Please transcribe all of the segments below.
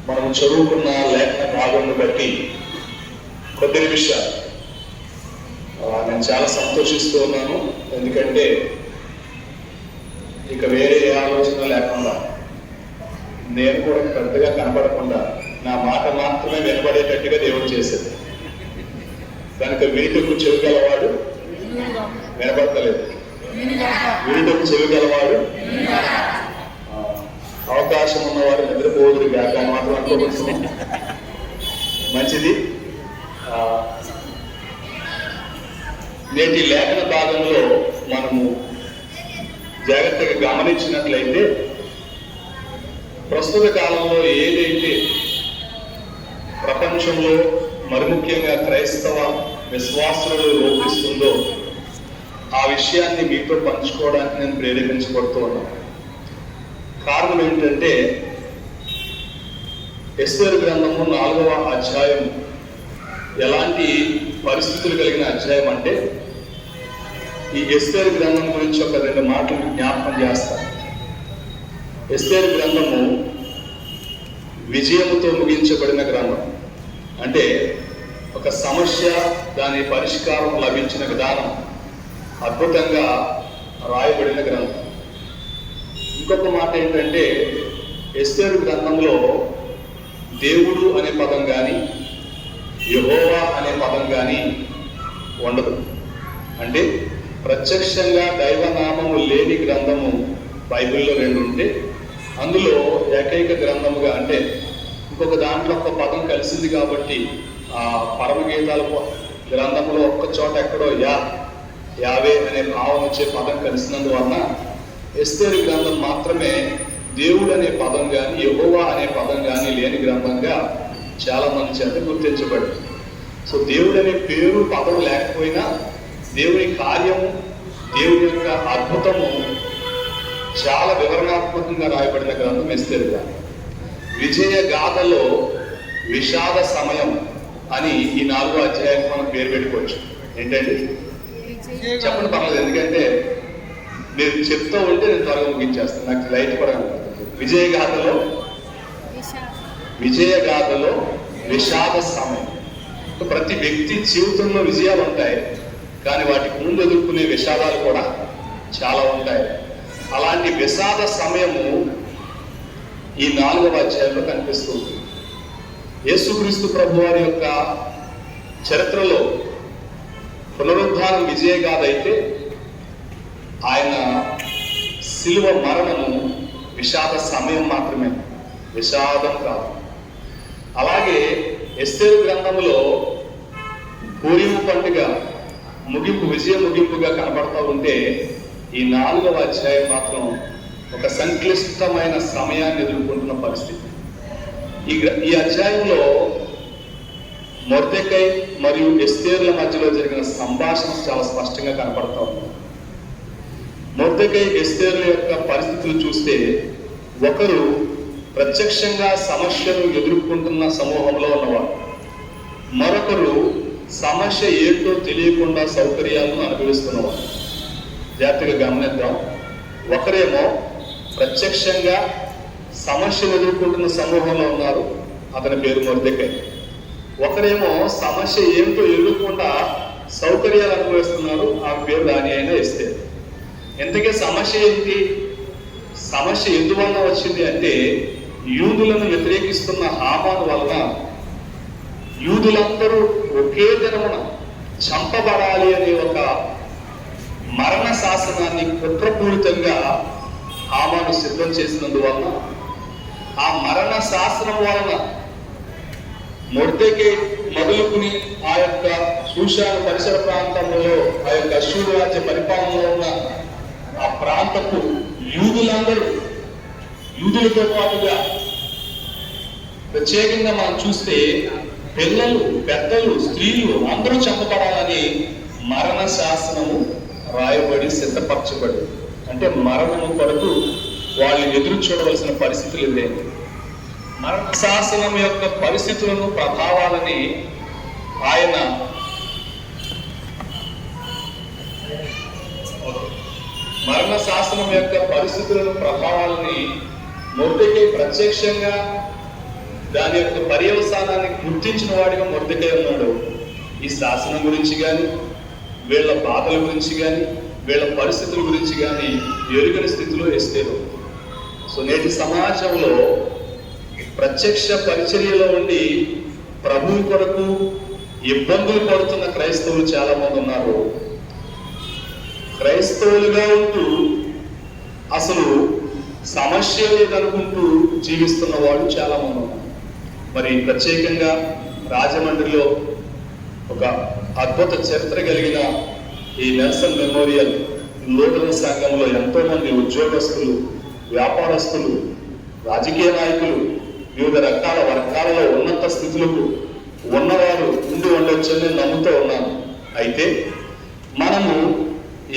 మనం చదువుకున్న లేఖన భాగంను బట్టి కొద్ది నిమిషాలు నేను చాలా సంతోషిస్తూ ఉన్నాను. ఎందుకంటే ఇక వేరే ఆలోచన లేకుండా, నేను కూడా పెద్దగా కనపడకుండా నా మాట మాత్రమే వినబడేటట్టుగా దేవుడు చేసేది. కనుక వీటుకు చెవి గలవాడు వినబడతలేదు, వీటుకు చెవి గలవాడు అవకాశం ఉన్నవాడు నిద్రపోదురు కాక మాత్రం అనుకోవచ్చు. మంచిది. నేటి లేఖన భాగంలో మనము జాగ్రత్తగా గమనించినట్లయితే, ప్రస్తుత కాలంలో ఏదైతే ప్రపంచంలో మరి ముఖ్యంగా క్రైస్తవ విశ్వాసులను రూపిస్తుందో ఆ విషయాన్ని మీతో పంచుకోవడానికి నేను ప్రేరేపించబడుతూ ఉన్నాను. కారణం ఏంటంటే, ఎస్తేరు గ్రంథము 4వ అధ్యాయం ఎలాంటి పరిస్థితులు కలిగిన అధ్యాయం అంటే, ఈ ఎస్తేరు గ్రంథం గురించి ఒక 2 మాటలు జ్ఞాపకం చేస్తాను. ఎస్తేరు గ్రంథము విజయముతో ముగించబడిన గ్రంథం. అంటే ఒక సమస్య, దాని పరిష్కారం లభించిన విధానం అద్భుతంగా రాయబడిన గ్రంథం. ఇంకొక మాట ఏంటంటే, ఎస్తేరు గ్రంథంలో దేవుడు అనే పదం కానీ యెహోవా అనే పదం కానీ ఉండదు. అంటే ప్రత్యక్షంగా దైవనామము లేని గ్రంథము బైబిల్లో 2 ఉంటే, అందులో ఏకైక గ్రంథముగా, అంటే ఇంకొక దాంట్లో ఒక పదం కలిసింది కాబట్టి ఆ పరమగీతాల గ్రంథంలో ఒక్క చోట ఎక్కడో యావే అనే భావం వచ్చే పదం కలిసినందువలన ఎస్తేరు గ్రంథం మాత్రమే దేవుడు అనే పదం కానీ యెహోవా అనే పదం కానీ లేని గ్రంథంగా చాలా మంది చేత గుర్తించబడింది. సో దేవుడు అనే పేరు పదం లేకపోయినా దేవుని కార్యము, దేవుని యొక్క అద్భుతము చాలా వివరణాత్మకంగా రాయబడిన గ్రంథం ఎస్తేరు గ్రంథం. విజయ గాథలో విషాద సమయం అని ఈ 4వ అధ్యాయానికి మనం పేరు పెట్టుకోవచ్చు. ఏంటంటే చెప్పండి, పర్లేదు. ఎందుకంటే నేను చెప్తూ ఉంటే నేను త్వరగా ముగించేస్తాను, నాకు లైట్ కూడా కనపడుతుంది. విజయ గాథలో విషాద సమయం. ప్రతి వ్యక్తి జీవితంలో విజయాలు ఉంటాయి, కానీ వాటికి ముందు ఎదుర్కొనే విషాదాలు కూడా చాలా ఉంటాయి. అలాంటి విషాద సమయము ఈ 4వ అధ్యాయంలో కనిపిస్తుంది. యేసుక్రీస్తు ప్రభు వారి యొక్క చరిత్రలో పునరుద్ధానం విజయగాథ అయితే, ఆయన శిలువ మరణము విషాద సమయం మాత్రమే, విషాదం కాదు. అలాగే ఎస్తేరు గ్రంథంలో పూరిము పండుగ ముగింపు, విజయ ముగింపుగా కనబడతా ఉంటే, ఈ 4వ అధ్యాయం మాత్రం ఒక సంక్లిష్టమైన సమయాన్ని ఎదుర్కొంటున్న పరిస్థితి. ఈ అధ్యాయంలో మొర్దెకై మరియు ఎస్తేరుల మధ్యలో జరిగిన సంభాషణ చాలా స్పష్టంగా కనపడతా ఉంది. మొర్దెకై ఎస్తేరుల యొక్క పరిస్థితులు చూస్తే, ఒకరు ప్రత్యక్షంగా సమస్యను ఎదుర్కొంటున్న సమూహంలో ఉన్నవారు, మరొకరు సమస్య ఏంటో తెలియకుండా సౌకర్యాలను అనుభవిస్తున్నవారు. జాగ్రత్తగా గమనిద్దాం. ఒకరేమో ప్రత్యక్షంగా సమస్యను ఎదుర్కొంటున్న సమూహంలో ఉన్నారు, అతని పేరు మొర్దెకై. ఒకరేమో సమస్య ఏంటో ఎదుర్కొంటా సౌకర్యాలు అనుభవిస్తున్నారు, ఆ పేరు దాని అయినా ఎస్తేరు. ఇంతకీ సమస్య ఏంటి? సమస్య ఎందువల్ల వచ్చింది అంటే, యూదులను వ్యతిరేకిస్తున్న హామాను వలన యూదులందరూ ఒకే దినమున చంపబడాలి అనే ఒక మరణ శాసనాన్ని కుట్రపూరితంగా హామాను సిద్ధం చేసినందువలన, ఆ మరణ శాసనం వలన మొర్దెకై మొదలుకుని ఆ యొక్క షూషాను పరిసర ప్రాంతంలో, ఆ యొక్క అష్షూరు రాజ్య పరిపాలనలో ఉన్న ఆ ప్రాంతపు యూదులందరూ, యూదులతో పాటుగా ప్రత్యేకంగా మనం చూస్తే పిల్లలు, పెద్దలు, స్త్రీలు అందరూ చంపబడాలని మరణ శాసనము రాయబడి సిద్ధపరచబడి, అంటే మరణము కొరకు వాళ్ళు ఎదురు చూడవలసిన పరిస్థితులు ఇదే. మరణ శాసనం యొక్క పరిస్థితులను, ప్రభావాలని ఆయన మరణ శాసనం యొక్క పరిస్థితులను, ప్రభావాలని మొర్దెకై ప్రత్యక్షంగా దాని యొక్క పర్యవసానాన్ని గుర్తించిన వాడిగా మొర్దెకై ఉన్నాడు. ఈ శాసనం గురించి కానీ, వీళ్ళ బాధల గురించి కానీ, వీళ్ళ పరిస్థితుల గురించి కానీ ఎరుగని స్థితిలో ఎస్తేరు. సో నేటి సమాజంలో ప్రత్యక్ష పరిచర్యలో ఉండి ప్రభువు కొరకు ఇబ్బందులు పడుతున్న క్రైస్తవులు చాలా మంది ఉన్నారు. క్రైస్తవులుగా ఉంటూ అసలు సమస్య లేదనుకుంటూ జీవిస్తున్న వాళ్ళు చాలా మంది ఉన్నారు. మరి ప్రత్యేకంగా రాజమండ్రిలో ఒక అద్భుత చరిత్ర కలిగిన ఈ నెల్సన్ మెమోరియల్ నూతన సంఘంలో ఎంతో మంది ఉద్యోగస్తులు, వ్యాపారస్తులు, రాజకీయ నాయకులు, వివిధ రకాల వర్గాలలో ఉన్నత స్థితులకు ఉన్నవారు ఉండి ఉండొచ్చని నేను నమ్ముతూ ఉన్నాను. అయితే మనము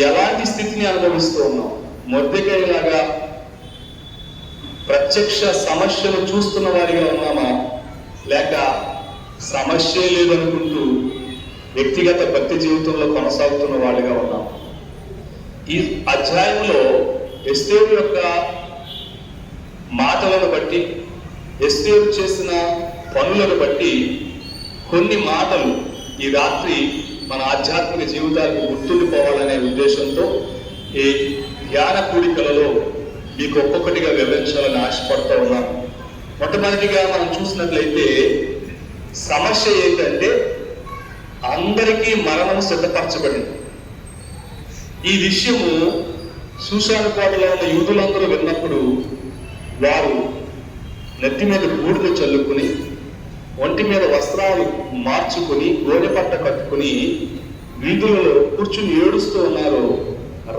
ఎలాంటి స్థితిని అనుభవిస్తూ ఉన్నాం? మొర్దెకై లాగా ప్రత్యక్ష సమస్యలు చూస్తున్న వారిగా ఉన్నామా, లేక సమస్య లేదనుకుంటూ వ్యక్తిగత భక్తి జీవితంలో కొనసాగుతున్న వాడిగా ఉన్నాం? ఈ అధ్యాయంలో ఎస్తేరు యొక్క మాటలను బట్టి, ఎస్తేరు చేసిన పనులను బట్టి కొన్ని మాటలు ఈ రాత్రి మన ఆధ్యాత్మిక జీవితాలకు గుర్తుండిపోవాలనే ఉద్దేశంతో ఈ ధ్యాన కూడికలలో మీకు ఒక్కొక్కటిగా వివరించాలని ఆశపడుతూ ఉన్నాను. మొట్టమొదటిగా మనం చూసినట్లయితే సమస్య ఏంటంటే అందరికీ మరణం సిద్ధపరచబడింది. ఈ విషయము సూసాను కోటలో ఉన్న యూదులందరూ విన్నప్పుడు వారు నెత్తి మీద బూడిద చల్లుకుని, ఒంటి మీద వస్త్రాలు మార్చుకుని, గోనెపట్ట కట్టుకుని వీధులలో కూర్చుని ఏడుస్తూ ఉన్నారు.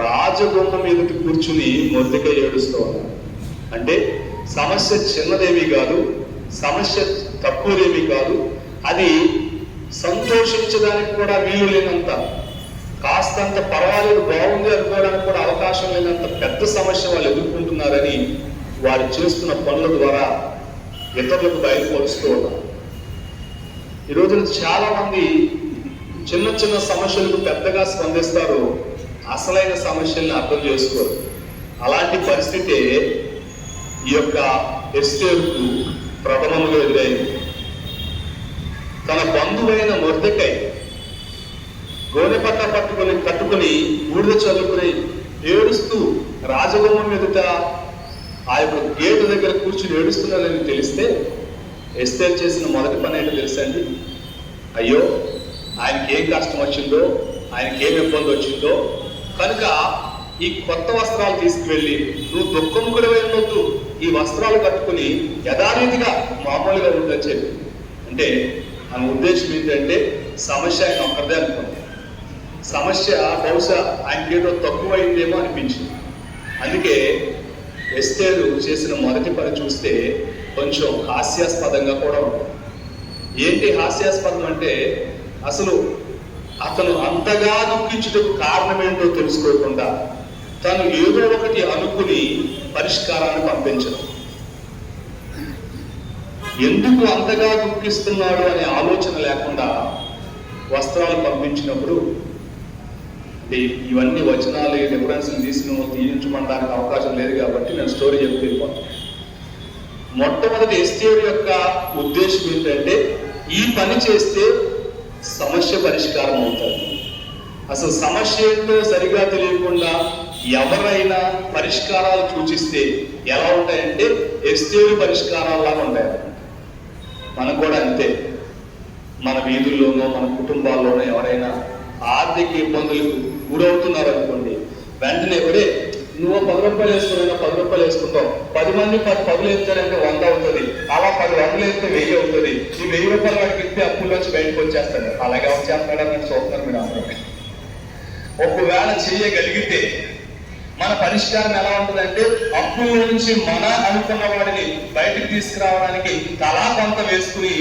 రాజబొమ్మ మీదకి కూర్చుని మొర్దెకై ఏడుస్తూ ఉన్నారు. అంటే సమస్య చిన్నదేమీ కాదు, సమస్య తక్కువదేమీ కాదు, అది సంతోషించడానికి కూడా వీలు లేనంత, కాస్తంత పర్వాలేదు బాగుంది అనుకోవడానికి కూడా అవకాశం లేనంత పెద్ద సమస్య వాళ్ళు ఎదుర్కొంటున్నారని వారు చేస్తున్న పనుల ద్వారా ఇతరులకు బయలుపరుస్తూ ఉన్నారు. ఈ రోజున చాలా మంది చిన్న చిన్న సమస్యలకు పెద్దగా స్పందిస్తారు, అసలైన సమస్యల్ని అర్థం చేసుకోరు. అలాంటి పరిస్థితే ఈ యొక్క ఎస్తేరుకు ప్రథమంగా ఎదురైంది. తన బంధువైన మొర్దెకై గోనెపట్ట కట్టుకుని బూడిద చల్లుకుని ఏడుస్తూ రాజబొమ్మ మీదట ఆ యొక్క గేటు దగ్గర కూర్చుని ఏడుస్తున్నారని తెలిస్తే ఎస్తేరు చేసిన మొదటి పని ఏంటో తెలుసండి? అయ్యో, ఆయనకి ఏం కష్టం వచ్చిందో, ఆయనకి ఏం ఇబ్బంది వచ్చిందో కనుక ఈ కొత్త వస్త్రాలు తీసుకువెళ్ళి, నువ్వు దుఃఖముఖుడివై ఉండొద్దు, ఈ వస్త్రాలు కట్టుకుని యథారీతిగా మామూలుగా ఉండని చెప్పి. అంటే మన ఉద్దేశం ఏంటంటే సమస్య ఆయన ఒక్కరిదే అనుకోండి, సమస్య బహుశా ఆయనకి ఏదో తక్కువైందేమో అనిపించింది. అందుకే ఎస్తేరు చేసిన మొదటి పని చూస్తే కొంచెం హాస్యాస్పదంగా కూడా ఉంటుంది. ఏంటి హాస్యాస్పదం అంటే, అసలు అతను అంతగా దుఃఖించుటకు కారణం ఏంటో తెలుసుకోకుండా తను ఏదో ఒకటి అనుకుని పరిష్కారాన్ని పంపించడం. ఎందుకు అంతగా దుఃఖిస్తున్నాడు అనే ఆలోచన లేకుండా వస్త్రాలు పంపించినప్పుడు, అంటే ఇవన్నీ వచనాలు రిఫరెన్స్ తీయించడానికి అవకాశం లేదు కాబట్టి నేను స్టోరీ చెప్తూ వెళ్ళిపోతాను. మొట్టమొదటి ఎస్తేరు యొక్క ఉద్దేశం ఏంటంటే, ఈ పని చేస్తే సమస్య పరిష్కారం అవుతుంది. అసలు సమస్య ఏంటో సరిగా తెలియకుండా ఎవరైనా పరిష్కారాలు సూచిస్తే ఎలా ఉంటాయంటే ఎస్తేరు పరిష్కారాల్లాగా ఉంటాయి. మనం కూడా అంతే. మన వీధుల్లోనో మన కుటుంబాల్లోనో ఎవరైనా ఆర్థిక ఇబ్బందులకు గురవుతున్నారు అనుకోండి, వెంటనే ఒరే నువ్వు 10 రూపాయలు వేసుకున్నా 10 రూపాయలు వేసుకుంటావు, 10 మంది 10 పదులు వేస్తారంటే 100 అవుతుంది, అలా 10 వందలు వేస్తే 1000 అవుతుంది. ఈ 1000 రూపాయలు వాడికి ఇస్తే అప్పుల్లోంచి బయటకు వచ్చేస్తాడు. అలాగే వచ్చేస్తాడని నేను చూస్తున్నాను. మీరు అందరూ ఒకవేళ చేయగలిగితే మన పరిష్కారం ఎలా ఉంటుందంటే, అప్పుల నుంచి మన అనుకున్న వాడిని బయటకు తీసుకురావడానికి తలా కొంత వేసుకుని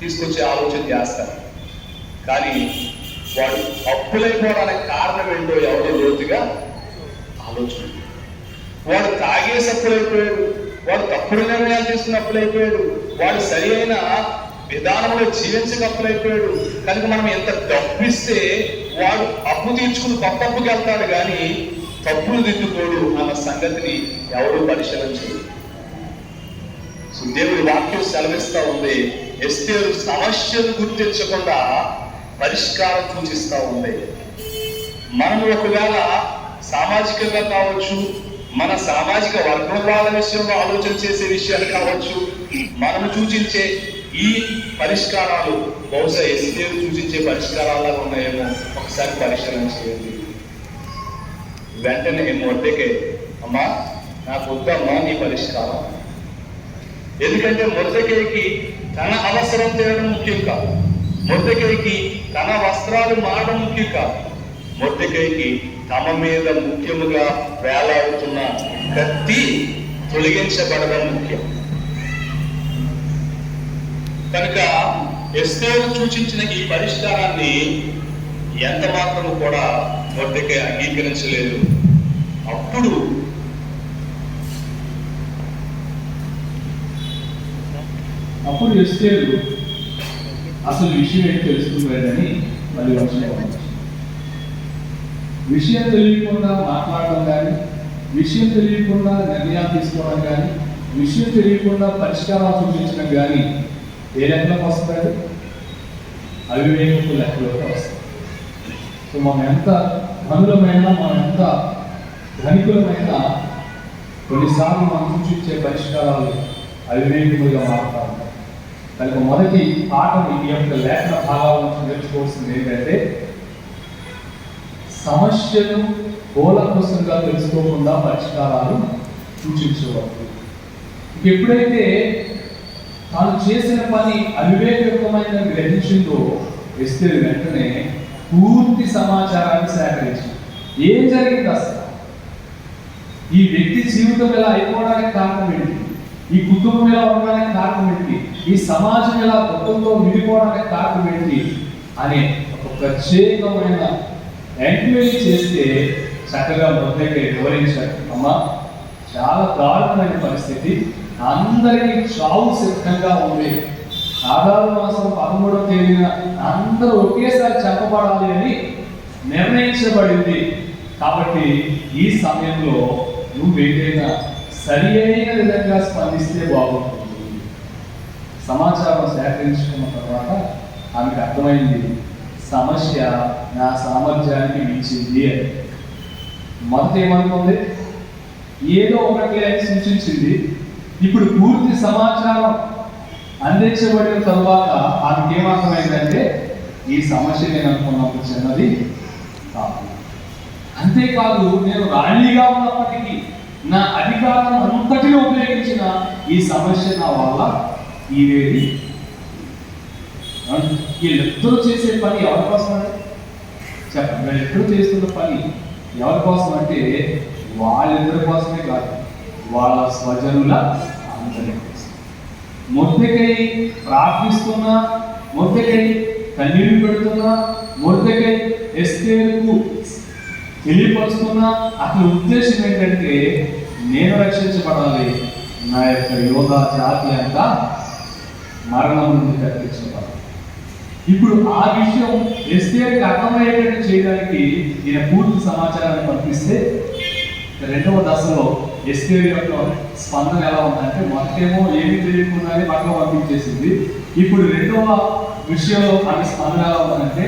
తీసుకొచ్చే ఆలోచన చేస్తారు. కానీ వాడు అప్పులైపోవడానికి కారణం ఏంటో ఎవరో లోతుగా ఆలోచన. వాడు తాగేసి అప్పులైపోయాడు, వాడు తప్పుడు నిర్ణయాలు తీసుకుని అప్పులైపోయాడు, వాడు సరి అయిన విధానంలో జీవించక అప్పులైపోయాడు. కనుక మనం ఎంత డబ్బు ఇస్తే వాడు అప్పు తీర్చుకుని కొత్త అప్పుకి వెళ్తాడు, కానీ తప్పులు దిద్దుకోడు అన్న సంగతిని ఎవరూ పరిశీలించరు. సో దేవుడి వాక్యం సెలవిస్తా ఉంది, ఎస్తేరు సమస్యను గుర్తించకుండా పరిష్కారం సూచిస్తా ఉంది. మనం ఒకవేళ సామాజికంగా కావచ్చు, మన సామాజిక వర్గం వాళ్ళ విషయంలో ఆలోచన చేసే విషయాలు కావచ్చు, మనము సూచించే ఈ పరిష్కారాలు బహుశా ఎస్తేరు సూచించే పరిష్కారాలు ఉన్నాయేమో ఒకసారి పరిశీలన చేయండి. వెంటనే మొర్దెకై, అమ్మా నాకు వద్దమ్మా నీ పరిష్కారం. ఎందుకంటే మొర్దెకైకి తన అవసరం తీరడం ముఖ్యం కాదు, మొర్దెకైకి తన వస్త్రాలు మారడం ముఖ్యం కాదు, మొర్దెకైకి తమ మీద ముఖ్యముగా వేలాడుతున్న కత్తి తొలగించబడడం ముఖ్యం. కనుక ఎస్తేరు సూచించిన ఈ పరిష్కారాన్ని ఎంత మాత్రము కూడా మొర్దెకై అంగీకరించలేదు. అప్పుడు ఎస్తేరు అసలు విషయం ఏంటి తెలుసుకున్నాడని మళ్ళీ విషయం తెలియకుండా మాట్లాడడం కానీ, విషయం తెలియకుండా నిర్ణయాలు తీసుకోవడం కానీ, విషయం తెలియకుండా పరిష్కారాలు సూచించడం కానీ ఏ లెక్కలోకి వస్తుంది? అవివేకపు లెక్కలోకి వస్తుంది. సో మనం ఎంత ధనులమైన, మనం ఎంత ధనికులమైన, కొన్నిసార్లు మనం సూచించే పరిష్కారాలు అవివేకములుగా మారుతా ఉంటాయి. కనుక మొదటి పాఠం ఈ యొక్క లేఖన భాగాల నుంచి నేర్చుకోవాల్సింది ఏంటంటే, సమస్యను కూలంకషంగా తెలుసుకోకుండా పరిష్కారాలు సూచించవద్దు. ఎప్పుడైతే తాను చేసిన పని అవివేకయుక్తమైనదని గ్రహించిందో ఎస్తేరు వెంటనే పూర్తి సమాచారాన్ని సేకరించింది. ఏం జరిగింది అసలు, ఈ వ్యక్తి జీవితం ఎలా అయిపోవడానికి కారణం ఏంటి, ఈ కుటుంబం ఎలా ఉండడానికి కారణం ఏంటి, ఈ సమాజం ఎలా దుఃఖంతో మిగిలిపోవడానికి కారణం ఏంటి అనే ఒక ప్రత్యేకమైన ఎంక్వైరీ చేస్తే చక్కగా మొర్దెకై వివరించాడు. అమ్మా, చాలా దారుణమైన పరిస్థితి, అందరికీ చావు సిద్ధంగా ఉంది, ఆదారు మాసం 13వ తేదీన అందరూ ఒకేసారి చెప్పబడాలి అని నిర్ణయించబడింది. కాబట్టి ఈ సమయంలో నువ్వు ఏదైనా సరి అయిన విధంగా స్పందిస్తే బాగుంటుంది. సమాచారం సేకరించుకున్న తర్వాత ఆమెకు అర్థమైంది, సమస్య నా సామర్థ్యానికి మించింది అని. మొదట ఏమనుకుంది, ఏదో ఒకటి అని సూచించింది. ఇప్పుడు పూర్తి సమాచారం అందించబడిన తరువాత ఆమెకి ఏమర్థమైందంటే, ఈ సమస్య నేను అనుకున్నప్పుడు చిన్నది కాదు. అంతేకాదు, నేను రాణిగా ఉన్నప్పటికీ నా అధికారం అంతటిని ఉపయోగించిన ఈ సమస్య నా వల్ల ఇవేది. వీళ్ళిద్దరూ చేసే పని ఎవరి కోసం అంటే చెప్పండి, వీళ్ళిద్దరూ చేస్తున్న పని ఎవరి కోసం అంటే వాళ్ళిద్దరి కోసమే కాదు, వాళ్ళ స్వజనుల అందరి కోసం. మొర్దెకై ప్రార్థిస్తున్నా, మొర్దెకై కన్నీళ్లు పెడుతున్నా, మొర్దెకై ఎస్తేరుకు తెలియపరుస్తున్నా అసలు ఉద్దేశం ఏంటంటే, నేను రక్షించబడాలి, నా యొక్క యోధా జాతి అంతా మరణం నుండి తప్పించబడాలి. ఇప్పుడు ఆ విషయం ఎస్తేరుకి అర్థమయ్యేటట్టు చేయడానికి ఈయన పూర్తి సమాచారాన్ని పంపిస్తే, రెండవ దశలో ఎస్తేరు యొక్క స్పందన ఎలా ఉందంటే, మొదటేమో ఏమీ తెలియకుండానే పక్కన పంపించేసింది. ఇప్పుడు రెండవ విషయంలో ఆమె స్పందన ఎలా ఉందంటే,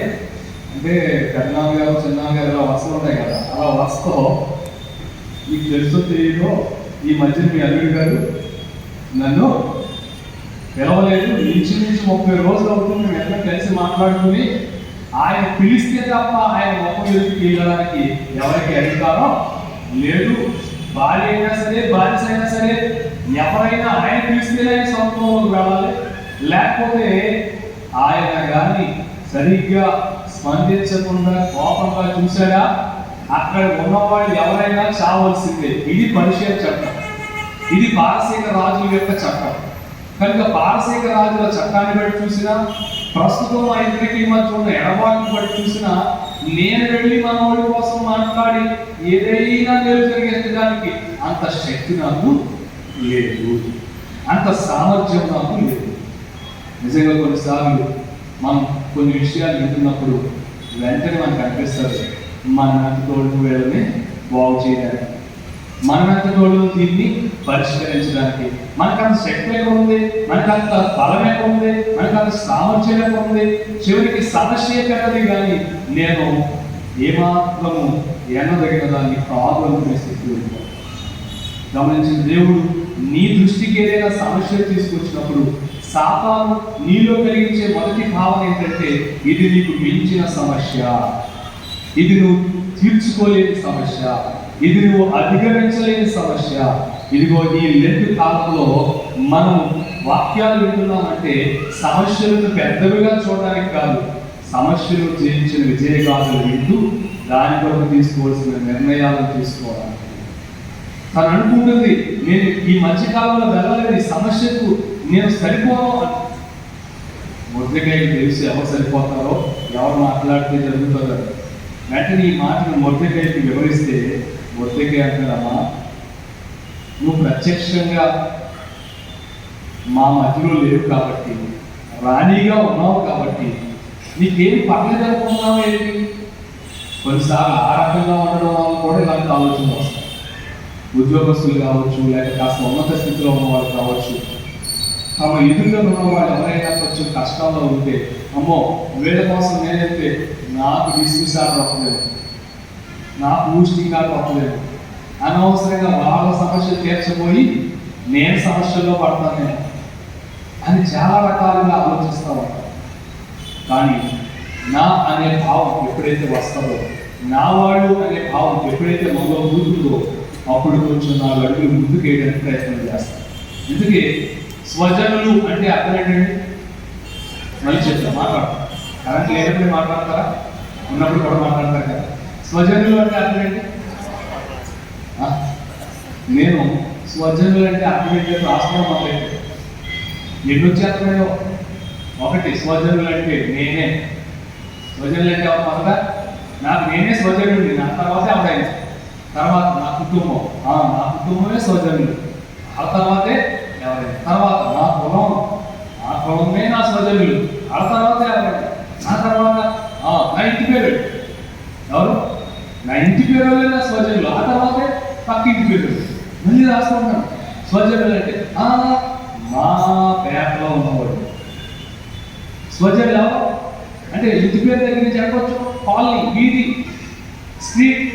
అంటే పెద్దనాన్న గారు చిన్నాన్న గారు ఇలా వరుసలు ఉంటాయి కదా, అలా వరుసతో మీకు తెలుసో తెలియదో ఈ మధ్య మీ అల్లుడు గారు నన్ను పిలవలేదు, ఇంచుమించు 30 రోజులు అవుతుంది మేము ఎట్లా కలిసి మాట్లాడుకుని, ఆయన పిలిస్తే తప్ప ఆయన మొక్క ఎదుటికి వెళ్ళడానికి ఎవరికి అధికారం లేదు. భార్య అయినా సరే, బానిస అయినా సరే, ఎవరైనా ఆయన పిలిస్తేనే ఆయన సొంతంలోకి వెళ్ళాలి. లేకపోతే ఆయన కానీ సరిగ్గా స్పందించకుండా కోపంగా చూశాడా, అక్కడ ఉన్నవాళ్ళు ఎవరైనా చావలసిందే. ఇది పరిచయ చట్టం, ఇది పారసీక రాజుల యొక్క చట్టం. కనుక పారసీక రాజుల చట్టాన్ని బట్టి చూసినా, ప్రస్తుతం ఆ ఇద్దరికి మధ్య ఉన్న ఎడబాటుని బట్టి చూసినా, నేను వెళ్ళి మన వాడి కోసం మాట్లాడి ఏదైనా మేలు జరిగించడానికి అంత శక్తి నాకు లేదు, అంత సామర్థ్యం నాకు లేదు. నిజంగా కొన్నిసార్లు మనం కొన్ని విషయాలు వింటున్నప్పుడు వెంటనే మనకు అనిపిస్తుంది, మన తోడు వేళని బాగు చేయడానికి. మనమెంతటోళ్ళు దీన్ని పరిష్కరించడానికి. మనకంత శక్తి ఎక్కడ ఉంది, మనకంత బలం ఎక్కడ ఉంది, మనకంత సామర్థ్యం ఎక్కడ ఉంది. చివరికి సమస్య పెద్దది కానీ నేను ఏమాత్రము ఎన్నదగిన దాన్ని కాదు అనుకునే స్థితి ఉంటాను. గమనించిన దేవుడు నీ దృష్టికి ఏదైనా సమస్య తీసుకొచ్చినప్పుడు సాతాను నీలో కలిగించే మొదటి భావన ఏంటంటే ఇది నీకు మించిన సమస్య, ఇది నువ్వు తీర్చుకోలేని సమస్య, ఇది నువ్వు అధిగమించలేని సమస్య. ఇదిగో ఈ లెంట్ కాలంలో మనం వాక్యాలు వింటున్నామంటే సమస్యలను పెద్దవిగా చూడడానికి కాదు, సమస్యలు జయించిన విజయగాథలు వింటూ దాని కొరకు తీసుకోవాల్సిన నిర్ణయాలను తీసుకోవడానికి. తను అనుకుంటుంది నేను ఈ మధ్యకాలంలో వెళ్ళలేని సమస్యకు నేను సరిపోను. మొర్దెకాయకి తెలిసి ఎవరు సరిపోతారో, ఎవరు మాట్లాడితే జరుగుతుందో. వెంటనే ఈ మాటను మొర్దెకాయకి వివరిస్తే మొర్దెకాయ అంటారమ్మా, నువ్వు ప్రత్యక్షంగా మా మధ్యలో లేవు కాబట్టి, రాణిగా ఉన్నావు కాబట్టి నీకేం పర్లేదు అనుకున్నావు ఏంటి? కొన్నిసార్లు ఆ రకంగా ఉండడం వల్ల కూడా ఇలాంటి ఆలోచన వస్తాయి. ఉద్యోగస్తులు కావచ్చు, లేక కాస్త ఉన్నత స్థితిలో ఉన్న వాళ్ళు కావచ్చు, తమ ఎదురుగా ఉన్న వాళ్ళు ఎవరైనా కొంచెం కష్టాల్లో ఉంటే అమ్మో వీళ్ళ కోసం నేనైతే నాకు డిస్మిసార్ తప్పలేదు, నాకు ఊష్టిగా తప్పలేదు, అనవసరంగా వాళ్ళ సమస్యలు తీర్చబోయి నేను సమస్యల్లో పడతాను అని చాలా రకాలుగా ఆలోచిస్తూ ఉంటాను. కానీ నా అనే భావం ఎప్పుడైతే వస్తుందో, నా వాళ్ళు అనే భావం ఎప్పుడైతే మనలో ఊరుతుందో అప్పుడు కొంచెం 4 అడుగులు ముందుకు వేయడానికి ప్రయత్నం చేస్తాను. అందుకే స్వజనులు అంటే అర్థం ఏంటండి? మళ్ళీ చెప్తా, మాట్లాడతాం. కరెంట్ లేనప్పుడు మాట్లాడతారా? ఉన్నప్పుడు కూడా మాట్లాడతారు కదా. స్వజనులు అంటే అర్థం ఏంటి? నేను స్వజనులు అంటే అర్థం ఏంటి రాష్ట్రం మొదలైతే ఎన్ని వచ్చేస్తున్నాయో. ఒకటి, స్వజనులు అంటే నేనే. స్వజనులు అంటే ఎవరు? మొదట నాకు నేనే స్వజనుడిని, నా తర్వాత ఎవరైనా, తర్వాత నా కుటుంబం, నా కుటుంబమే స్వజనులు, ఆ తర్వాతే ఎవరైనా, తర్వాత నా కులం, నా కులమే నా స్వజనులు, ఆ తర్వాత ఎవరైనా, నా తర్వాత నా ఇంటి పేరు ఎవరు, నా ఇంటి పేరు నా స్వజనులు, ఆ తర్వాతే పక్క ఇంటి పేరు. మళ్ళీ రాసుకుంటాను స్వజనులు అంటే మా పేటలో ఉన్నవాడు. స్వజనులు అంటే ఇంటి పేరు దగ్గర నుంచి చెప్పవచ్చు, కాలనీ, వీధి, స్ట్రీట్.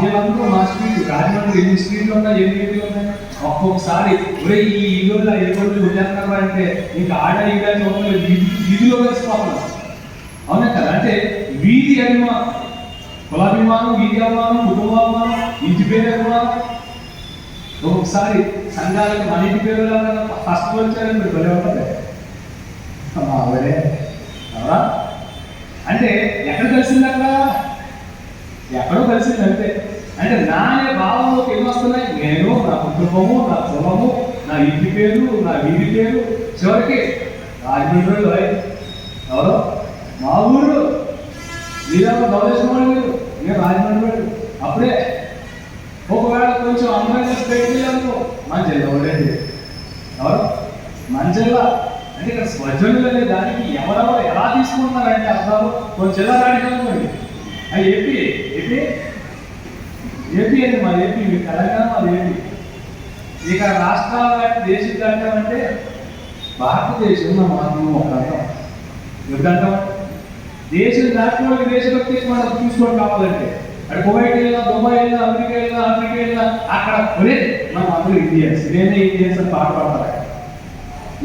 వీళ్ళందరూ మా స్ట్రీట్, రాజమండ్రి ఎన్ని స్ట్రీట్లు ఉన్నాయి, ఎన్ని వీధులు ఉన్నాయి. ఒక్కొక్కసారి ఒరే ఈ ఇల్లు ఏ రోజులు వదిలేస్తున్నారా అంటే ఇంకా ఆడ ఇల్లు వీధిలో కలిసిపోతున్నాం. అవునా కదా? అంటే వీధి అభిమానం, కులాభిమానం, వీధి అభిమానం, కుటుంబాభిమానం, ఇంటి పేరు అభిమానం. ఒక్కొక్కసారి సంఘాలకు మన ఇంటి పేరు ఫస్ట్ వచ్చారని మీరు భలే ఉంటుంది. ఆవిడే ఎవరా అంటే ఎక్కడ కలిసింది? అక్కడ ఎక్కడో కలిసింది అంతే. అంటే నా అనే భావంలోకి ఎన్ని వస్తున్నాయి? నేను, నా కుటుంబము, నా కులము, నా ఇంటి పేరు, నా వీధి పేరు, చివరికి రాజమండ్రి ఎవరో మా ఊరు, మీరేమో గౌరవేశ్వరం మీరు, నేను రాజమండ్రి. అప్పుడే ఒకవేళ కొంచెం అమ్మాయిని పెట్టేయాలనుకో మంచిగా ఎవరండి, ఎవరు మంచిగా. అంటే ఇక్కడ స్వజనులు అనే దానికి ఎవరెవరు ఎలా తీసుకుంటున్నారంటే అర్థాలు కొంచెం ఎలా రాడికనుకోండి. ఏపీ ఏపీ ఏపీ అండి, మాది ఏపీ, తెలంగాణ మాది ఏపీ. ఇక రాష్ట్రాల దాటి దేశం దాటామంటే భారతదేశంలో మాత్రం ఒక అర్థం. ఎందుకంటాం దేశం దాటిన వాళ్ళకి దేశభక్తి మనం చూసుకోవడం కావాలంటే అక్కడ కువైట్ వెళ్ళినా, దుబాయ్ వెళ్ళినా, అమెరికా వెళ్ళినా, ఆఫ్రికా వెళ్ళినా అక్కడ ఒరే మనం అందరూ ఇండియన్స్, నేనే ఇండియన్స్ అని పాట పాడతారు.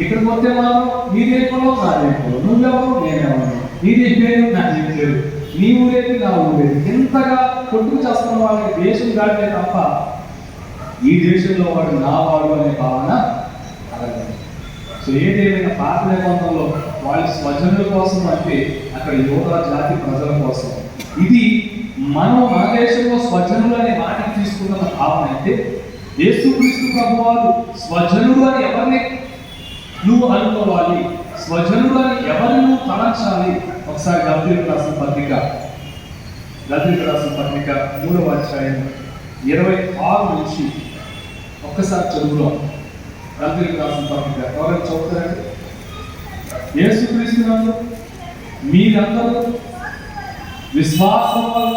ఇక్కడికి వస్తే మనం నీదే కులం, నాదే కులం, నువ్వెవరు, నేనేమన్నా, నీదే పేరు, నాదే పేరు, నీ ఊరేది, నా ఊరేది, ఇంతగా కొట్టుకు చేస్తున్న వాళ్ళకి దేశం దాటే తప్ప ఈ దేశంలో వాడు నా వాడు అనే భావన అలాగే. సో ఏదేమైనా పాత నిబంధనలో వాళ్ళ స్వజనుల కోసం అంటే అక్కడ యోధా జాతి ప్రజల కోసం. ఇది మనం మన దేశంలో స్వజనులు అనే మాటకి తీసుకున్న భావన అయితే యేసుక్రీస్తు ప్రభువారు స్వజనుడు అని ఎవరిని నువ్వు అనుకోవాలి, స్వజనుడు అని ఎవరిని నువ్వు తలంచాలి? ఒకసారి గద్రీలకు రాసిన పత్రిక 3వ అధ్యాయం 26 నుంచి ఒక్కసారి చదువులో. గద్రీలకు రాసిన పత్రిక ఎవరైనా చదువుతారండి? యేసుక్రీస్తు మీరందరూ విశ్వాసం వల్ల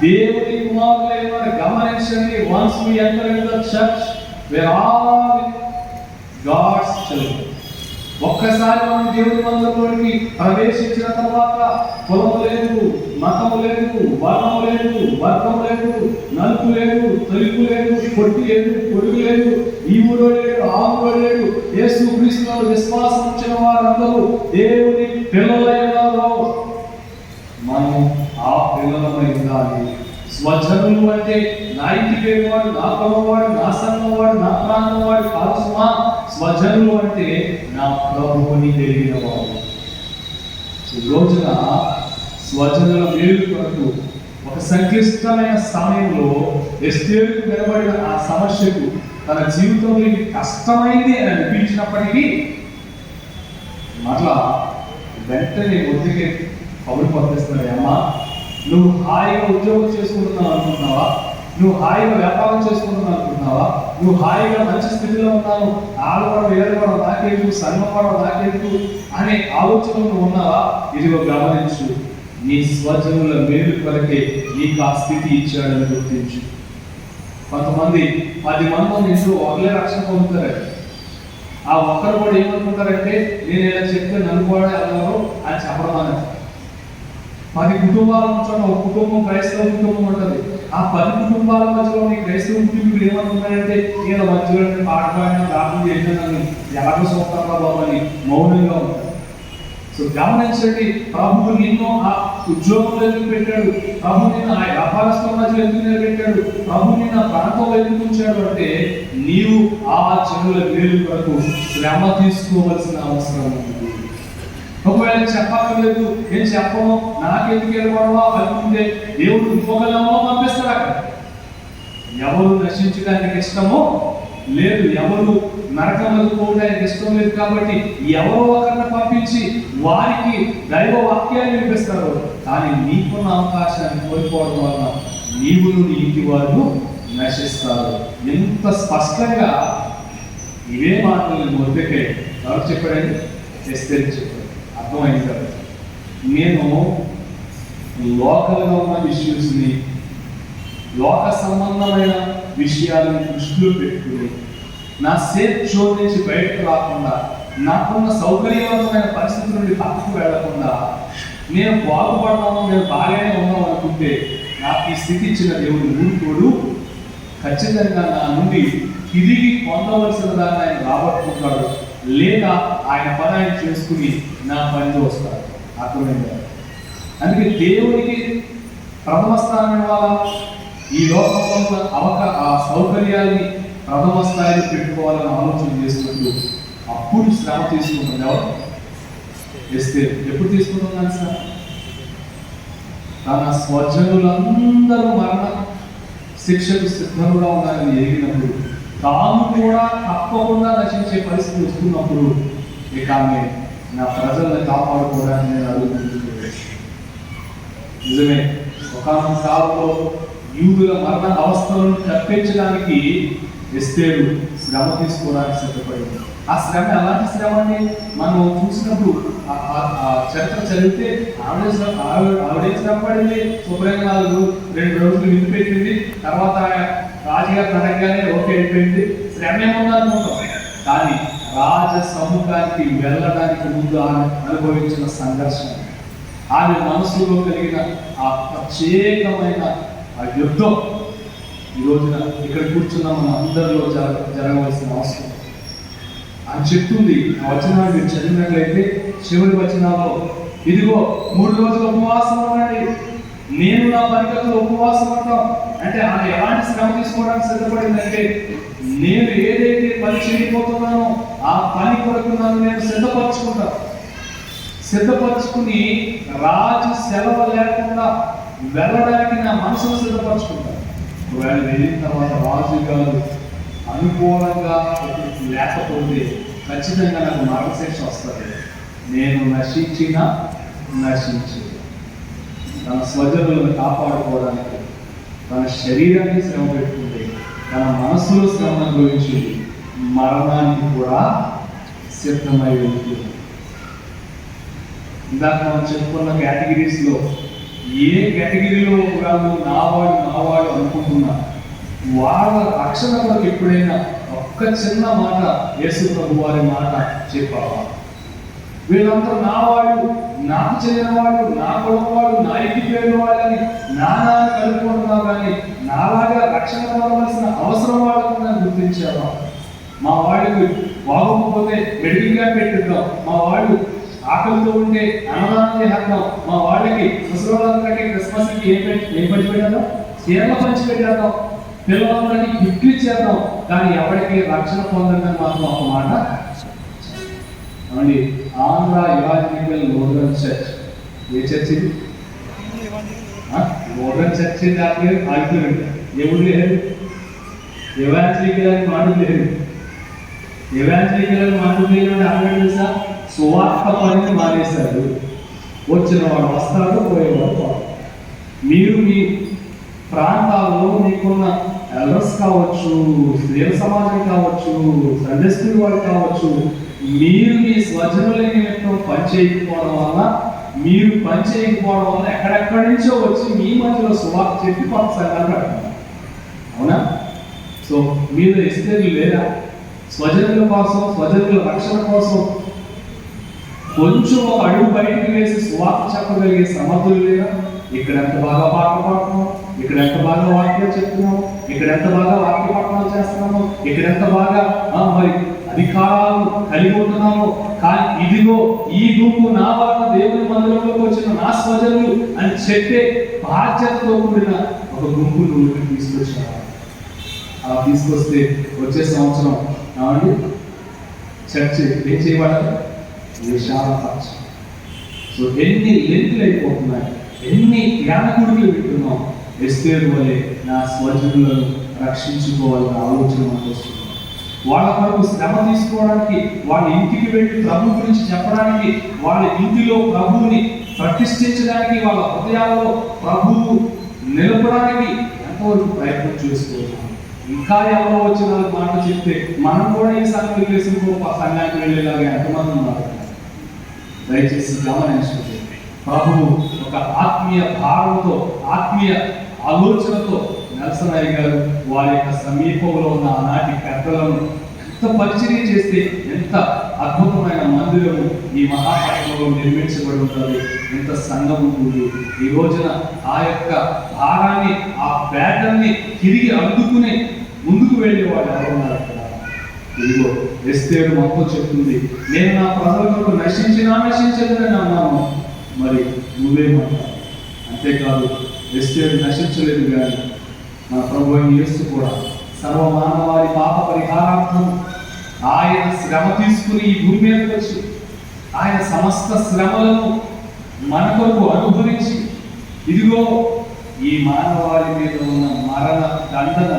దేవుని కుమారులైన వారు గమనించండి. Once we enter in the church where all God's children. ఒక్కసారి మనం దేవుని మందిరంలోకి ప్రవేశించిన తర్వాత కులము లేదు, మతము లేదు, వర్ణము లేదు, వర్గం లేదు, నలుపు లేదు, తెలుపు లేదు, పొట్టి లేదు, పొడుగు లేదు, ఈ ఊరో లేడు, ఆ ఊరో లేడు. యేసు క్రీస్తులో విశ్వాసం ఉంచిన వారందరూ దేవుని పిల్లలైనారో మనం ఆ పిల్లలమై ఉండాలి. స్వజనులు అంటే నా ఇంటి పేరు వాడు, నా కులం వాడు, నా సంఘం వాడు, నా ప్రాంతం వాడు కాదు సుమా. స్వజనులు అంటే నా ప్రభువుని తెలిగిన వాడు. ఈ రోజున స్వజనుల మేలు కొరకు ఒక సంక్లిష్టమైన సమయంలో ఎస్తేరుకు నిలబడిన ఆ సమస్యకు తన జీవితంలో ఇది కష్టమైంది అని అనిపించినప్పటికీ మరలా వెంటనే ఒత్తిడి కబురు పంపిస్తున్నాడు. అమ్మా, నువ్వు హాయిగా ఉద్యోగం చేసుకుంటున్నావు అనుకుంటున్నావా? నువ్వు హాయిగా వ్యాపారం చేసుకుంటున్నావు అనుకుంటున్నావా? నువ్వు హాయిగా మంచి స్థితిలో ఉన్నావు, ఆడవాడు ఏడవాడు నాకేందు, సంగవాడు నాకేందు అనే ఆలోచనలు ఉన్నావా? ఇదిగో గమనించు, నీ స్వజనుల మేలు కొరకే నీకు ఆ స్థితి ఇచ్చాడని గుర్తించు. కొంతమంది 10 మంది ఇంట్లో ఒకలే రక్షణ పొందుతారు. ఆ ఒక్కరు కూడా ఏమనుకుంటారంటే నేను ఇలా చెప్తే నన్ను కూడా అన్నారు అని చెప్పడం అనేది. 10 కుటుంబాల మధ్య ఒక కుటుంబం క్రైస్తవ కుటుంబం ఉంటుంది. ఆ 10 కుటుంబాల మధ్యలో నీ క్రైస్తవ కుటుంబీకులు ఏమనుకుంటారంటే ఈయన మధ్యలో పాట పాడిన రాకుండా ఏంటని ఎలాగో సోస్తారా బాబు అని మౌనంగా ఉంటారు. సో గమనించండి, ప్రభువు నిన్ను ఆ ఉద్యోగంలో ఎందుకు పెట్టాడు? ప్రభు నిన్ను ఆ వ్యాపారస్తుల మధ్యలో ఎందుకు నిలబెట్టాడు? ప్రభు నిన్ను ఆ ప్రాంతంలో ఎందుకు ఉంచాడు అంటే నీవు ఆ జనుల మేలు కొరకు శ్రమ తీసుకోవలసిన అవసరం ఉంది. ఒకవేళ చెప్పక్కర్లేదు, నేను చెప్పను, నాకెందుకు వెళ్ళబడవా అనుకుంటే దేవుడు ఇంకొకళ్ళమో పంపిస్తాడు. అక్కడ ఎవరు నశించడానికి ఇష్టమో లేదు, ఎవరు నరకంలోకి పోవడానికి ఇష్టం లేదు. కాబట్టి ఎవరో ఒకరిని పంపించి వారికి దైవ వాక్యాన్ని వినిపిస్తారు. కానీ నీకున్న అవకాశాన్ని కోల్పోవడం వల్ల నీవును నీ ఇంటి వారు నశిస్తారు. ఎంత స్పష్టంగా ఇవే మాటలు మొదటికే ఎవరు చెప్పారండి? ఎస్తేరు చెప్పారు. అర్థమైంది కదా? నేను లోకల్గా ఉన్న ఇష్యూస్ని, లోక సంబంధమైన విషయాలను దృష్టిలో పెట్టుకుని నా సేఫ్ జోన్ నుంచి బయటకు రాకుండా, నాకున్న సౌకర్యవంతమైన పరిస్థితుల నుండి పక్కకు వెళ్లకుండా నేను బాగుపడతాను, నేను బాగానే ఉన్నాను అనుకుంటే నాకు ఈ స్థితి ఇచ్చిన దేవుడు ఊరుకోడు. ఖచ్చితంగా నా నుండి తిరిగి పొందవలసిన దాన్ని ఆయన రాబట్టుకుంటాడు, లేదా ఆయన పని ఆయన చేసుకుని నా పనిలో వస్తాడు. అర్థమైందా? అందుకే దేవునికి ప్రథమ స్థానం ఇవ్వాలా? ఈ లోకంలో ఆ సౌకర్యాన్ని ప్రథమ స్థాయిలో పెట్టుకోవాలని ఆలోచన చేస్తున్నట్టు అప్పుడు శ్రమ తీసుకుంటుంది. ఎవరు? ఎస్తేరు. ఎప్పుడు తీసుకుంటున్నాను శ్రమ? తన స్వజనులందరూ మరణ శిక్షకు సిద్ధంగా ఉన్నారని ఎరిగినప్పుడు, తాను కూడా తప్పకుండా నశించే పరిస్థితి వస్తున్నప్పుడు ఇక ఆమె నా ప్రజల్ని కాపాడుకోవడానికి నేను అడుగుతుంది. నిజమే, ఒకనొక కాలంలో యూదుల మరణ అవస్థలను తప్పించడానికి ఎస్తేరు శ్రమ తీసుకోవడానికి సిద్ధపడింది. ఆ శ్రమ ఎలాంటి శ్రమ అని మనం చూసినప్పుడు ఆ చరిత్ర చదివితే ఆవిడే శ్రమ పడింది. శుభ్రంగా 2 రోజులు విందు పెట్టింది. తర్వాత రాజుగారు అడగగానే ఓకే అయిపోయింది. శ్రమ ఏముందనుకుంటాం, కానీ రాజ సముఖానికి వెళ్ళడానికి ముందు ఆమె అనుభవించిన సంఘర్షణ, ఆమె మనసులో కలిగిన ఆ ప్రత్యేకమైన ఆ యుద్ధం ఈ రోజున ఇక్కడ కూర్చున్న మన అందరిలో జరగవలసిన అవసరం అని చెప్తుంది. ఆ వచనాలు మీరు చదివినట్లయితే చివరి వచనాల్లో ఇదిగో 3 రోజులు ఉపవాసం ఉండండి, నేను నా పరికల్పనలో ఉపవాసం ఉంటాం అంటే ఆమె ఎలాంటి శ్రమ తీసుకోవడానికి సిద్ధపడిందంటే నేను ఏదైతే పని చేయబోతున్నానో ఆ పని కొరకు నన్ను నేను సిద్ధపరచుకుని రాజు సెలవు లేకుండా వెళ్ళడానికి నా మనసును సిద్ధపరచుకుంటాను. ఒకవేళ వెళ్ళిన తర్వాత రాజు గారు అనుకూలంగా లేకపోతే ఖచ్చితంగా నాకు మరణశిక్ష వస్తుంది. నేను నశించి తన స్వజనులను కాపాడుకోవడానికి తన శరీరాన్ని శ్రమ పెట్టుకుంటే తన మనస్సులో శ్రమ అనుభవించి మరణానికి కూడా సిద్ధమై వెళ్తుంది. ఇందాక మనం చెప్పుకున్న కేటగిరీస్లో ఏ కేటగిరీలో వాళ్ళు నావాడు అనుకుంటున్నా వాళ్ళ రక్షణ కొరకు ఎప్పుడైనా ఒక్క చిన్న మాట యేసు ప్రభు వారి మాట చెప్పావా? వీళ్ళందరూ నావాడు, నాకు చెందిన వాడు, నా కులం వాడు, నా ఇంటి పేరు వాళ్ళని నానా కలుపుకుంటున్నావు, కానీ నాలాగా రక్షణ పొందవలసిన అవసరం వాళ్ళకుండా గుర్తించావా? మా వాళ్ళకి బాగోకపోతే మెడికల్ క్యాంప్ పెట్టిద్దాం, మా వాళ్ళు ఆకలితో ఉంటే అన్నదానం చేద్దాం, మా వాళ్ళకి ముసలివాళ్ళందరికీ క్రిస్మస్కి ఏం పంచిపెట్టేద్దాం, చీరలు పంచిపెట్టేద్దాం, పిల్లలందరికీ గిఫ్ట్లు ఇచ్చేద్దాం, కానీ ఎవరికి రక్షణ పొందడం మాత్రం ఒక మాట అండి. ఆంధ్ర ఇవాంజలికల్ లూథరన్ చర్చ్, ఏ చర్చ్ ఇది? లూథరన్ చర్చ్ దానికి ఆగిపోయింది. ఎవరు లేదు, ఇవాంజలికల్ అని మాట లేదు. ఇవాంజలికల్ అని మాట లేదంటే అక్కడ తెలుసా, సువార్త పనిని మానేశారు. వచ్చిన వాడు వస్తాడు, పోయేవాడు పోతాడు. మీరు మీ ప్రాంతాల్లో మీకున్న ఎల్డర్స్ కావచ్చు, స్త్రీల సమాజం కావచ్చు, సండే స్కూల్ వాళ్ళు కావచ్చు, మీరు మీ స్వజనుల నిమిత్తం పనిచేయకపోవడం వల్ల, మీరు పనిచేయకపోవడం వల్ల ఎక్కడెక్కడి నుంచో వచ్చి మీ మధ్యలో సువార్త చెప్పి కొంత సంఘాలు పెడతారు. అవునా? సో మీరు ఎస్టేట్లు లేదా? స్వజనుల కోసం, స్వజనుల రక్షణ కోసం కొంచెం ఒక అడుగు బయటకు వేసి సువార్త చెప్పగలిగే సమర్థులు లేదా? ఇక్కడ ఎంత బాగా పాటలు పాడుతున్నాం, ఇక్కడ ఎంత బాగా వాక్యాలు చెప్తున్నాము, ఇక్కడ ఎంత బాగా వాక్య పఠనాలు చేస్తున్నాము, ఇక్కడ ఎంత బాగా మరి అధికారాలు కలిగి ఉంటున్నాము, కానీ ఇదిగో ఈ గుంపు నా వలన దేవుని మందిరంలోకి వచ్చిన నా స్వజనులు అని చెప్పే బాధ్యతతో కూడిన ఒక గుంపు నువ్వు తీసుకొచ్చావు. అలా తీసుకొస్తే వచ్చే సంవత్సరం ఏమండి చర్చ్ ఏం చేయబడాలి? విశాలపరచు. సో ఎన్ని లెంతులు అయిపోతున్నాయి, ఎన్ని జ్ఞానకుడులు వింటున్నాం. ఎస్తేరు వలె నా స్వజనులను రక్షించుకోవాలన్న ఆలోచన మనకు వస్తుంది. వాళ్ళ కొరకు శ్రమ తీసుకోవడానికి, వాళ్ళ ఇంటికి వెళ్ళి ప్రభు గురించి చెప్పడానికి, వాళ్ళ ఇంటిలో ప్రభువుని ప్రతిష్ఠించడానికి, వాళ్ళ హృదయాల్లో ప్రభువు నిలపడానికి ఎంతవరకు ప్రయత్నం చేసుకోవాలి. ఇంకా ఎవరో వచ్చిన మాట చెప్తే మనం కూడా ఈ సంఘానికి వేసి ఇంకో సంఘానికి వెళ్ళేలాగా ఎంతమంది ఉన్నారు? దయచేసి గమనించండి. ప్రభువు ఒక ఆత్మీయ భావంతో, ఆత్మీయ ఆలోచనతో నెల్సన్ అయ్య గారు వారి యొక్క సమీపంలో ఉన్న ఆనాటి పెద్దలను ఎంత పరిచర్య చేస్తే ఎంత అద్భుతమైన మందిరము ఈ మహాపట్టణంలో నిర్మించబడి ఉంటుంది, ఎంత సంఘం ఉంటుంది. ఈ రోజున ఆ యొక్క భారాన్ని, ఆ బ్యాటర్ని తిరిగి అందుకుని ముందుకు వెళ్ళేవాడు ఎవరున్నారు అక్కడ? ఇదిగో ఎస్తేరు మొత్తం చెప్తుంది, నేను నా ప్రజలకు నశించదని అన్నాను, మరి నువ్వేమంటావు? అంతేకాదు ఎస్తేరు నశించలేదు, కానీ మన ప్రభు యేసు కూడా సర్వమానవారి పాప పరిహారార్థం ఆయన శ్రమ తీసుకుని ఈ భూమి మీదకి వచ్చి ఆయన సమస్త శ్రమలను మన కొరకు అనుభవించి, ఇదిగో ఈ మానవాళి మీద ఉన్న మరణ దండన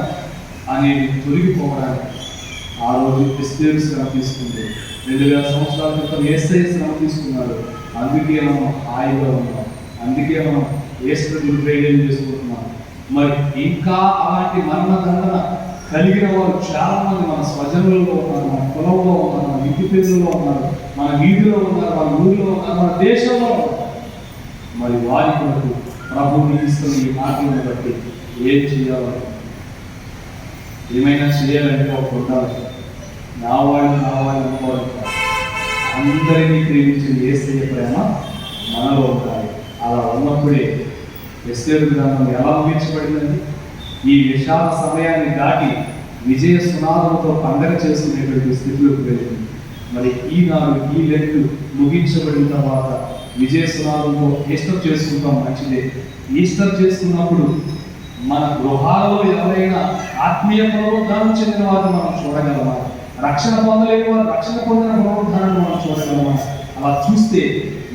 అనేది తొలగిపోవడానికి ఆ రోజు ఎస్తేరు శ్రమ తీసుకుంది. 2000 సంవత్సరాల క్రితం యేసయ్య శ్రమ తీసుకున్నాడు. అందుకే మనం హాయిగా ఉన్నాం, అందుకే మనం యేసుని ప్రేరణ చేసుకుంటున్నాం. మరి ఇంకా అలాంటి మరణ దండన కలిగిన వారు చాలా మంది మన స్వజనులలో ఉన్నారు, మన కులంలో ఉన్నారు, మన ఇంటి పేరులో ఉన్నారు, మన వీధిలో ఉన్నారు, మన ఊరిలో ఉన్నారు, మన దేశంలో ఉన్నారు. మరి వారి కొరకు ప్రభువుని ఇస్తున్న ఈ మాటలను బట్టి ఏం చేయాలి? ఏమైనా చేయాలంటే ఒక ఉండాలి. నా వాళ్ళు అనుకోవాలి. అందరినీ ప్రేమించిన యేసయ్య ప్రేమ మనలో ఉండాలి. అలా ఉన్నప్పుడే ఎస్తేరు గ్రంథం ఎలా ముగించబడిందండి? ఈ విశాల సమయాన్ని దాటి విజయ సునాదంతో పండగ చేసుకునేటువంటి స్థితిలోకి వెళ్ళింది. మరి ఈనాడు ఈ లెంట్ ముగించబడిన తర్వాత విజయ సునాదంతో ఈస్టర్ చేసుకుంటాం, మంచిదే. ఈస్టర్ చేసుకున్నప్పుడు మన గృహాలలో ఎవరైనా ఆత్మీయ పునరుద్ధానం చెందిన వారిని మనం చూడగలమా? రక్షణ పొందలేని వారు రక్షణ పొందిన పునరుద్ధానాన్ని మనం చూడగలమా? అలా చూస్తే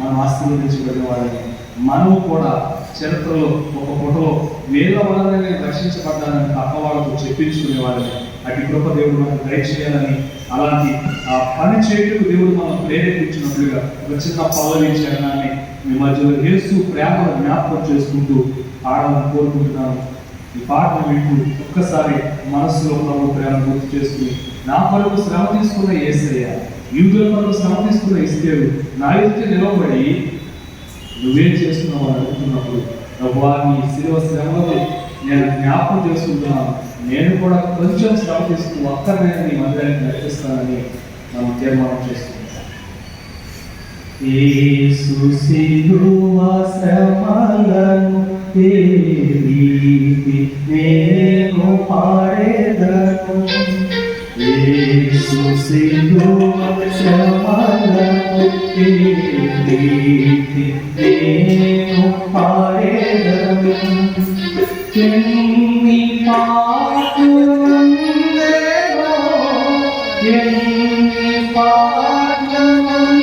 మనం ఆశీర్వదించబడిన వారిని మనము కూడా చరిత్రలో ఒక ఫోటోలో వేల వలననే రక్షించబడ్డానని పక్కవాళ్ళతో చెప్పించుకునేవాడిని. అటు కృప దేవుడు మనకు దయచేయాలని, అలాంటి ఆ పని చేయటకు దేవుడు మనం ప్రేరేపించినట్లుగా ఒక చిన్న పల్లవి చరణాన్ని మీ మధ్యలో యేసు ప్రేమను జ్ఞాపకం చేసుకుంటూ పాడాలని కోరుకుంటున్నాను. ఈ పాటను వింటూ ఒక్కసారి మనస్సులో ప్రభు ప్రేమ గుర్తు చేసుకుని, నా కొరకు శ్రమ తీసుకున్న యేసయ్య, యూదుల కొరకు శ్రమ తీసుకున్న ఎస్తేరు నా ఎదుట నిలబడి నువ్వేం చేస్తున్నావు అని అడుగుతున్నప్పుడు ప్రభువా నీ శిలువ శ్రమను నేను జ్ఞాపకం చేసుకుంటున్నాను, నేను కూడా కొంచెం శ్రమ తీసుకుని ఒక్కరినైనా నీ మందిరానికి నడిపిస్తానని మనం తీర్మానం చేసుకుంటాం. యేసు శిలువ శ్రమలను తేలితి నేను పాడేదను, యేసు శిలువ శ్రమలను తేలితి నేను పాడేదను. ఎన్ని పాటలుండెనో, ఎన్ని పాటలుండెనో,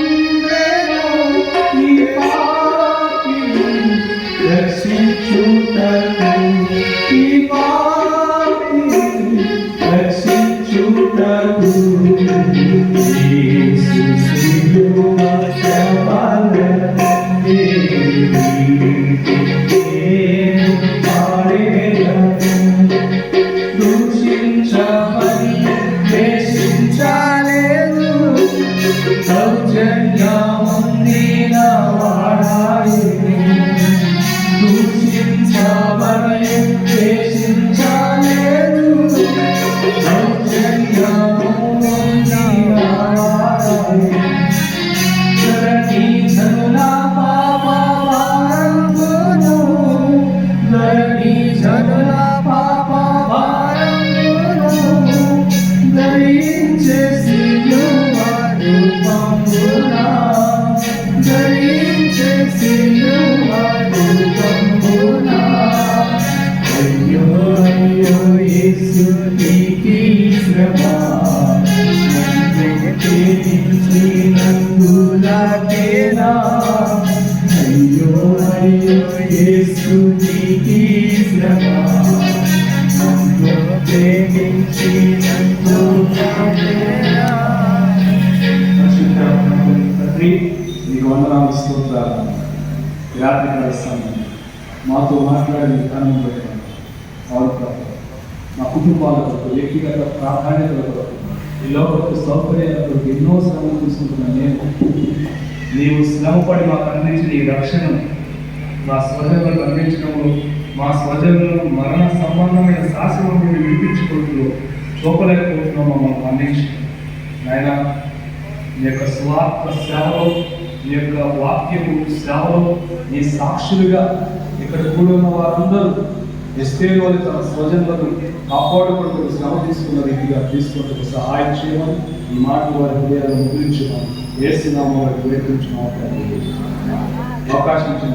ఈ పాపిని రక్షించుటకు, ఈ పాపిని రక్షించుటకు యేసు శిలువ శ్రమలను దూషించమని ద్వేషించలేదు, సౌజన్యముందిన వాడాయను. దూషించమని ద్వేషించలేదు, సౌజన్యముందిన వాడాయను. ధరణి జనుల పాప భారమును, ధరణి జనుల పాప భారమును ధరించే సిలువ రూపమున, ధరించే సిలువ రూపమున. అయ్యో అయ్యో యేసు నీకి శ్రమ, ప్రేమించినందులకేనా. అయ్యో అయ్యో యేసు నీకి శ్రమ, ప్రేమించినందులకేనా. తండ్రి నీకు వందనాలు, స్తోత్రాలు. రాత్రి కలుస్తాను మాతో మాట్లాడి విధానం పెట్టాను. అవును ప్రభు, మా కుటుంబాల కొరకు, వ్యక్తిగత ప్రాధాన్యతల కొరకు, ఈ లోకపు సౌకర్యాల కొరకు ఎన్నో శ్రమలు తీసుకుంటున్నాను నేను. నీవు శ్రమపడి మాకు అందించిన ఈ రక్షణను మా స్వజనులకు అందించడంలో, మా స్వజనులను మరణ సంబంధమైన శాసనం నుండి విడిపించుకుంటూ చూపలేకపోతున్నాం. మమ్మల్ని అందించి నాయన నీ యొక్క స్వార్థ సేవలో, నీ యొక్క వాక్యపు సేవలో నీ సాక్షులుగా ఇక్కడ కూడి ఉన్న వారందరూ ఎస్తేరు వారి తన స్వజనులను కాపాడుకుంటూ శ్రమ తీసుకున్న రీతిగా తీసుకుంటూ సహాయం చేయమని ఈ మాట వారి హృదయాలను ముద్రించమని యేసు నామములో వేడుకుంటున్నాము. అవకాశం ఇచ్చిన